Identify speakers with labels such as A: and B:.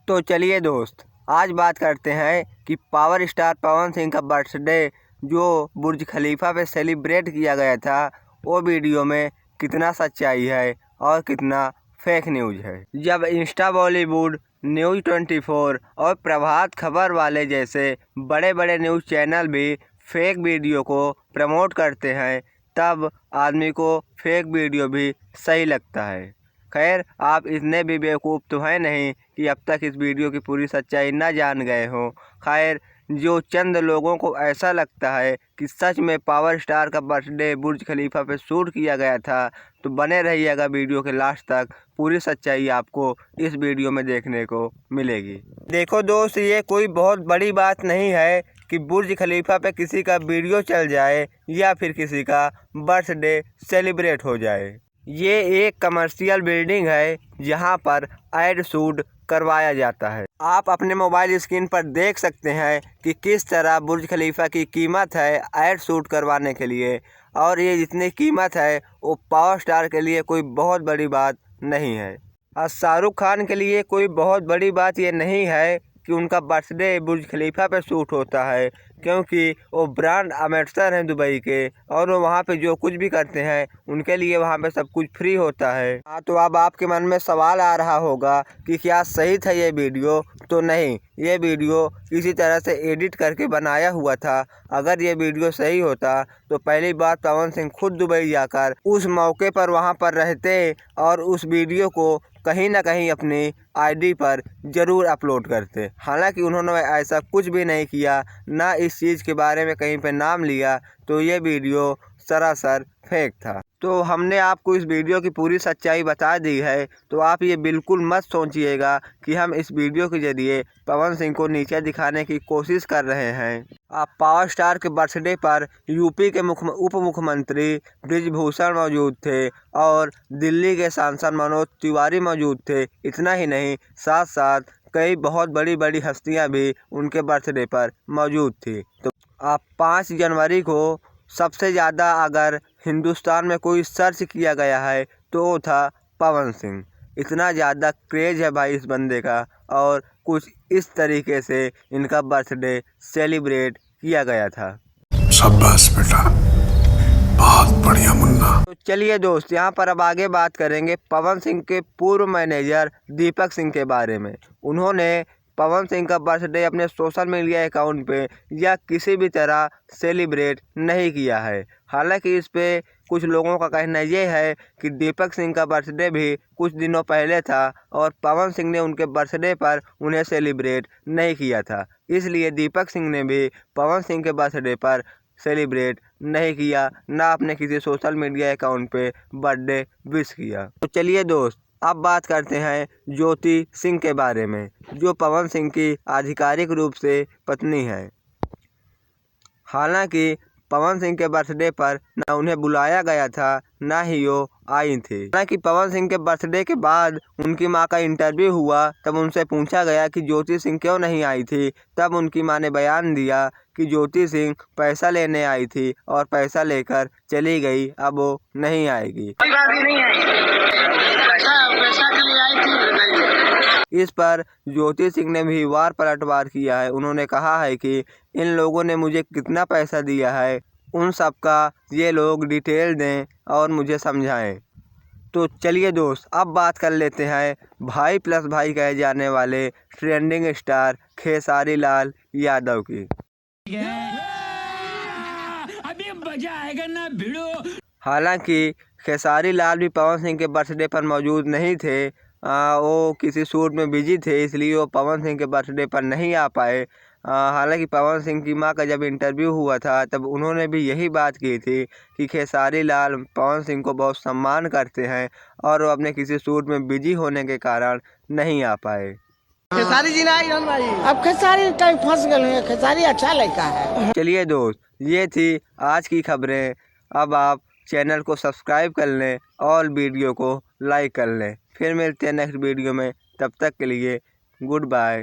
A: तो चलिए दोस्त, आज बात करते हैं कि पावर स्टार पवन सिंह का बर्थडे जो बुर्ज खलीफा पे सेलिब्रेट किया गया था, वो वीडियो में कितना सच्चाई है और कितना फेक न्यूज़ है। जब इंस्टा बॉलीवुड, न्यूज़ 24 और प्रभात खबर वाले जैसे बड़े बड़े न्यूज़ चैनल भी फेक वीडियो को प्रमोट करते हैं, तब आदमी को फेक वीडियो भी सही लगता है। खैर, आप इतने भी बेवकूफ़ तो हैं नहीं कि अब तक इस वीडियो की पूरी सच्चाई ना जान गए हों। खैर, जो चंद लोगों को ऐसा लगता है कि सच में पावर स्टार का बर्थडे बुर्ज खलीफा पे शूट किया गया था, तो बने रहिएगा वीडियो के लास्ट तक। पूरी सच्चाई आपको इस वीडियो में देखने को मिलेगी। देखो दोस्त, ये कोई बहुत बड़ी बात नहीं है कि बुर्ज खलीफा पे किसी का वीडियो चल जाए या फिर किसी का बर्थडे सेलिब्रेट हो जाए। ये एक कमर्शियल बिल्डिंग है जहां पर ऐड शूट करवाया जाता है। आप अपने मोबाइल स्क्रीन पर देख सकते हैं कि किस तरह बुर्ज खलीफा की कीमत है ऐड शूट करवाने के लिए, और ये जितनी कीमत है वो पावर स्टार के लिए कोई बहुत बड़ी बात नहीं है। और शाहरुख खान के लिए कोई बहुत बड़ी बात ये नहीं है कि उनका बर्थडे बुर्ज खलीफा पे शूट होता है, क्योंकि वो ब्रांड एम्बेसडर हैं दुबई के, और वो वहाँ पे जो कुछ भी करते हैं उनके लिए वहाँ पे सब कुछ फ्री होता है। हाँ, तो अब आपके मन में सवाल आ रहा होगा कि क्या सही था ये वीडियो? तो नहीं, ये वीडियो किसी तरह से एडिट करके बनाया हुआ था। अगर ये वीडियो सही होता तो पहली बात पवन सिंह खुद दुबई जाकर उस मौके पर वहाँ पर रहते और उस वीडियो को कहीं ना कहीं अपनी आईडी पर ज़रूर अपलोड करते। हालांकि उन्होंने ऐसा कुछ भी नहीं किया, ना इस चीज़ के बारे में कहीं पे नाम लिया, तो ये वीडियो सरासर फेक था। तो हमने आपको इस वीडियो की पूरी सच्चाई बता दी है, तो आप ये बिल्कुल मत सोचिएगा कि हम इस वीडियो के ज़रिए पवन सिंह को नीचे दिखाने की कोशिश कर रहे हैं। आप पावर स्टार के बर्थडे पर यूपी के उप मुख्यमंत्री ब्रिजभूषण मौजूद थे और दिल्ली के सांसद मनोज तिवारी मौजूद थे। इतना ही नहीं, साथ साथ कई बहुत बड़ी बड़ी हस्तियां भी उनके बर्थडे पर मौजूद थी। तो आप 5 जनवरी को सबसे ज़्यादा अगर हिंदुस्तान में कोई सर्च किया गया है तो वो था पवन सिंह। इतना ज़्यादा क्रेज़ है भाई इस बंदे का, और कुछ इस तरीके से इनका बर्थडे सेलिब्रेट किया गया था।
B: शाबाश बेटा, बहुत बढ़िया मुन्ना।
A: तो चलिए दोस्त, यहाँ पर अब आगे बात करेंगे पवन सिंह के पूर्व मैनेजर दीपक सिंह के बारे में। उन्होंने पवन सिंह का बर्थडे अपने सोशल मीडिया अकाउंट पे या किसी भी तरह सेलिब्रेट नहीं किया है। हालांकि इस पे कुछ लोगों का कहना ये है कि दीपक सिंह का बर्थडे भी कुछ दिनों पहले था और पवन सिंह ने उनके बर्थडे पर उन्हें सेलिब्रेट नहीं किया था, इसलिए दीपक सिंह ने भी पवन सिंह के बर्थडे पर सेलिब्रेट नहीं किया, ना अपने किसी सोशल मीडिया अकाउंट पे बर्थडे विश किया। तो चलिए दोस्त, अब बात करते हैं ज्योति सिंह के बारे में, जो पवन सिंह की आधिकारिक रूप से पत्नी है। हालांकि पवन सिंह के बर्थडे पर ना उन्हें बुलाया गया था, ना ही वो आई थी। हालांकि पवन सिंह के बर्थडे के बाद उनकी मां का इंटरव्यू हुआ, तब उनसे पूछा गया कि ज्योति सिंह क्यों नहीं आई थी। तब उनकी मां ने बयान दिया कि ज्योति सिंह पैसा लेने आई थी और पैसा लेकर चली गई, अब वो नहीं आएगी। इस पर ज्योति सिंह ने भी वार पलटवार किया है। उन्होंने कहा है कि इन लोगों ने मुझे कितना पैसा दिया है, उन सब का ये लोग डिटेल दें और मुझे समझाएं। तो चलिए दोस्त, अब बात कर लेते हैं भाई प्लस भाई कहे जाने वाले ट्रेंडिंग स्टार खेसारी लाल यादव की। अभी मजा आएगा ना भिड़ो। हालांकि खेसारी लाल भी पवन सिंह के बर्थडे पर मौजूद नहीं थे। वो किसी शूट में बिजी थे, इसलिए वो पवन सिंह के बर्थडे पर नहीं आ पाए। हालांकि पवन सिंह की मां का जब इंटरव्यू हुआ था तब उन्होंने भी यही बात की थी कि खेसारी लाल पवन सिंह को बहुत सम्मान करते हैं और वो अपने किसी शूट में बिजी होने के कारण नहीं आ पाए।
C: खेसारी जी ना भाई, अब खेसारी कहीं फंस गए। खेसारी अच्छा लड़का है।
A: चलिए दोस्त, ये थी आज की खबरें। अब आप चैनल को सब्सक्राइब कर लें और वीडियो को लाइक कर लें। फिर मिलते हैं नेक्स्ट वीडियो में, तब तक के लिए गुड बाय।